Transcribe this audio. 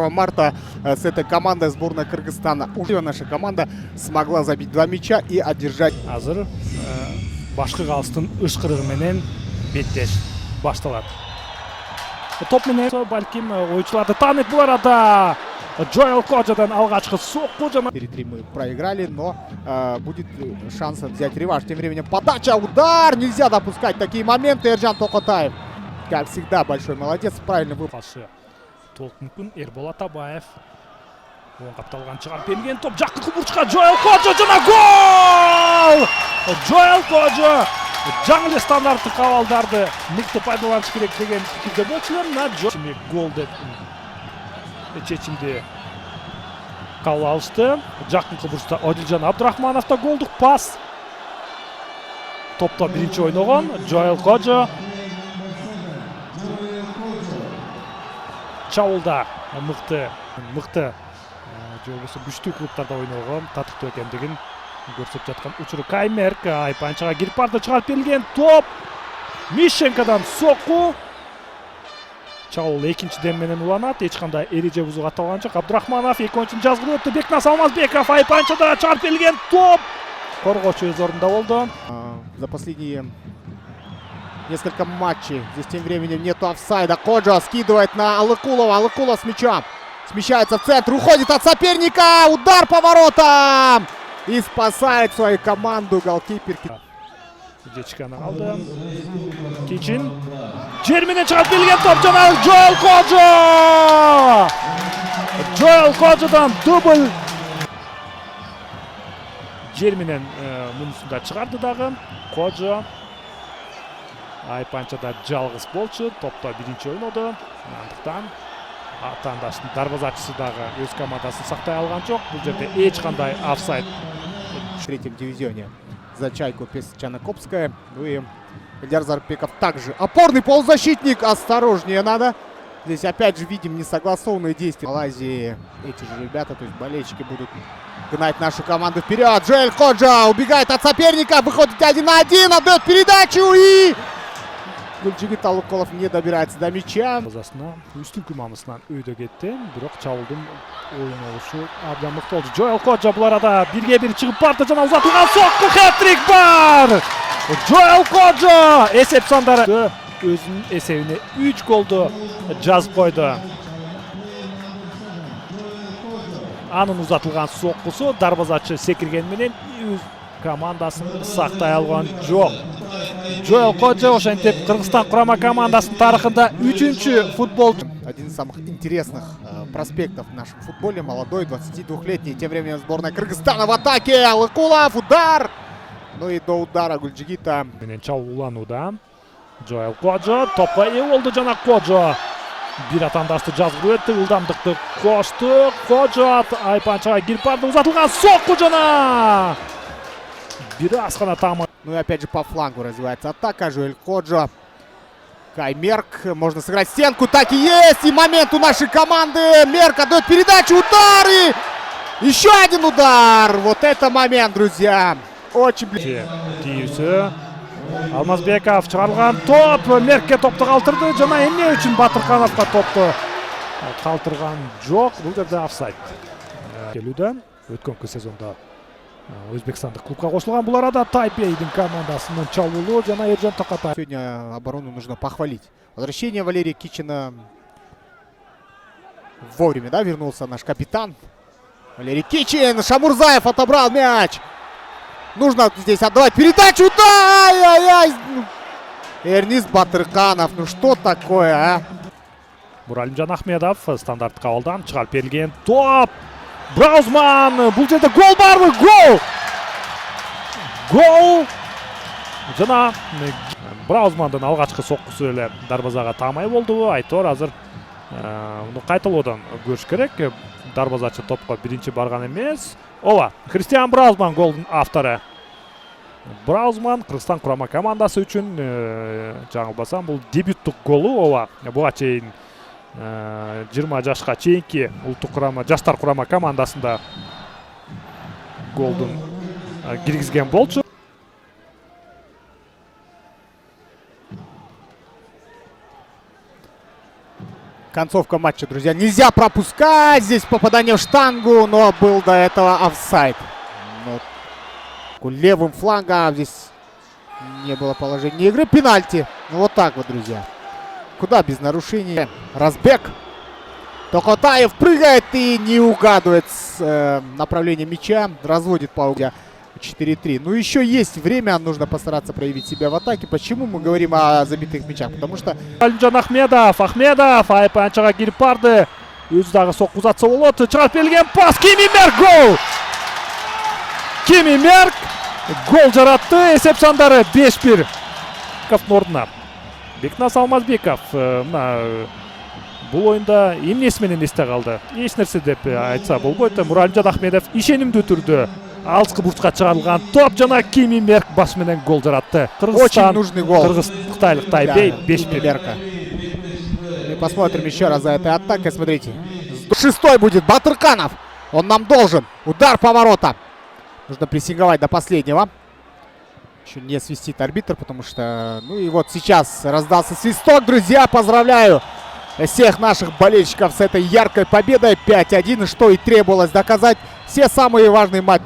1 марта с этой командой сборной Кыргызстана. Уже наша команда смогла забить 2 мяча и одержать. Азыр башкы калыстын ышкырыгы менен беттеш башталат. Топ менен балким оюучуларды тааныйт бул арада. Джоэл Коджадан алгачкы сокку жана. 4-3 мы проиграли, но будет шанс взять реванш. Тем временем подача, удар! Нельзя допускать такие моменты. Эржан Токотаев, как всегда, большой молодец. Правильно выпал. Толук мүмкүн Эрбол Атабаев. Оң капталган чыгарып берилген топ жакынкы бурчка Джоэл Коджа жана гол! Джоэл Коджа жаңы эле стандарттык абалдарды мыкты пайдаланыш керек деген пикирде болчулар. Гол деп чечимди кабыл алышты. Жакынкы бурчта Одилжан Абдурахмановда голдук пас. Топто биринчи ойногон Джоэл Коджа. Чабуулда мыкты же болбосо күчтүү клубтарда ойногон татыктуу экендигин көрсөтүп жаткан учуру Каймерк Айпанчага кирип барды, чыгарып берилген топ Мишенкадан сокку. Чабуул экинчи дем менен уланат, эч кандай эреже бузууга аталган жок. Абдурахманов экинчи жазгырып өттү. Бекнас Алмазбеков Айпанчада чыгарып берилген топ коргоочу өз ордунда болду. За последние несколько матчей здесь тем временем нету офсайда. Коджа скидывает на Алыкулова. Алыкулов с мячом. Смещается в центр, уходит от соперника. Удар по воротам. И спасает свою команду голкипер. Жечканы алды. Кичин. Жер менен чыгарып берилген топ жана Джоэл Коджа. Джоэл Коджадан дубль. Жер менен мунусунда чыгарды дагы. Коджа Айпанчада жалгыз болчу, топто биринчи ойноду. Андыктан атаандаштын дарбазачысы дагы өз командасын сактай алган жок. Бул жерде эч кандай офсайд. В третьем дивизионе за Чайку Песчано-Копская. Ну и Эльдар Зарпеков также. Опорный полузащитник. Осторожнее надо. Здесь опять же видим несогласованные действия. В Малайзии эти же ребята, то есть болельщики, будут гнать нашу команду вперед. Джоэл Коджа убегает от соперника. Выходит 1 на 1. Отдает передачу и... Гүлжигит Алыкулов не добирается до мяча. Үстүнкү мамысынан өйдө кетти. Бирок чабуулдун оюн болушу абдан мыкты болду. Джоэл Коджа бул арада 1-1 чыгып барды жана узатылган сокку, хэт-трик бар. Джоэл Коджа эсеп сандары өзүнүн эсебине 3 голду жазып койду. Анын узатылган соккусу дарбазачы секирген менен өз командасын сактай алган жок. Джоэл Коджа ошентип Кыргызстан курама командасынын тарыхында 3-чү футболчу. Один из самых интересных проспектов в нашем футболе. Молодой, 22-летний. Тем временем сборная Кыргызстана в атаке. Алыкулов, удар! Ну и до удара Гүлжигита. Менен чабууланууда. Джоэл Коджа топко ээ болду жана Коджа бир атаандашты жазгырып өттү. Ылдамдыкты кошту. Коджа Айпанчага кирип барды, узатылган сокку жана бир аз гана таама. Ну и опять же по флангу развивается атака. Джоэл Коджа. Каймерк. Можно сыграть стенку. Так и есть. И момент у нашей команды. Мерк отдает передачу. Удар. И еще один удар. Вот это момент, друзья. Очень близко. Алмазбеков чыгарылган топ Меркке топту калтырды жана эмне үчүн Батыркановго топту калтырган жок. Бул жерде офсайд. Келүүдө өткөнкү сезонда өзбекстандык клубка кошулган. Бул арада Тайпейдин командасынын чабуулу жана Эржан Токотаев. Сегодня оборону нужно похвалить. Возвращение Валерия Кичина. Вовремя, да, вернулся наш капитан. Валерий Кичин. Шамурзаев отобрал мяч. Нужно здесь отдавать передачу. Да! Ай-яй-яй! Эрнист Батырканов. Ну что такое, а? Муралимжан Ахмедов стандарттык абалдан чыгарып берилген топ. Браузман. Бул жерде гол барбы? Гол! Гол! Жана Браузмандын алгачкы соккусу эле дарбазага таамай болду. Айтор азыр муну кайталоодон көрүш керек. Дарбазачы топко биринчи барган эмес. Ооба, Христиан Браузман голдун автору. Браузман Кыргызстан курама командасы үчүн жаңылбасам бул дебюттук голу. Ооба, буга чейин 20 жашка чейинки улуттук курама, жаштар курама командасында голдун киргизген болчу. концовка матча, друзья. Нельзя пропускать. Здесь попадание в штангу, но был до этого офсайд. Левым флангом здесь не было положения игры. Пенальти. Вот так вот, друзья. Куда без нарушений. Разбег. Токотаев прыгает и не угадывает с направлением мяча. Разводит по 4-3. Ну, еще есть время. Нужно постараться проявить себя в атаке. Почему мы говорим о забитых мячах? Потому что... Алимжан Ахмедов айып анчага кирип барды. Өзү дагы сокку узатса болот. Чыгарып берилген пас. Кими Мерк гол! Кими Мерк гол жаратты. Эсеп сандары 5-1. Кафтын ордуна. Бекнас Алмазбеков бул оюнда эмнеси менен эсте калды? Эч нерсе деп айтса болбойт. Муралимжан Ахмедов ишенимдүү түрдө алыскы бурчка чыгарылган топ жана Кими Мерк баш менен гол жаратты. Очень нужный гол. Кыргыз-Кытайлык Тайбей 5-1. И посмотрим еще раз за этой атакой. Смотрите. Шестой будет Батырканов. Он нам должен. Удар поворота. Нужно прессинговать до последнего. Еще не свистит арбитр, потому что... Ну и вот сейчас раздался свисток, друзья. Поздравляю всех наших болельщиков с этой яркой победой 5-1. Что и требовалось доказать. Все самые важные матчи.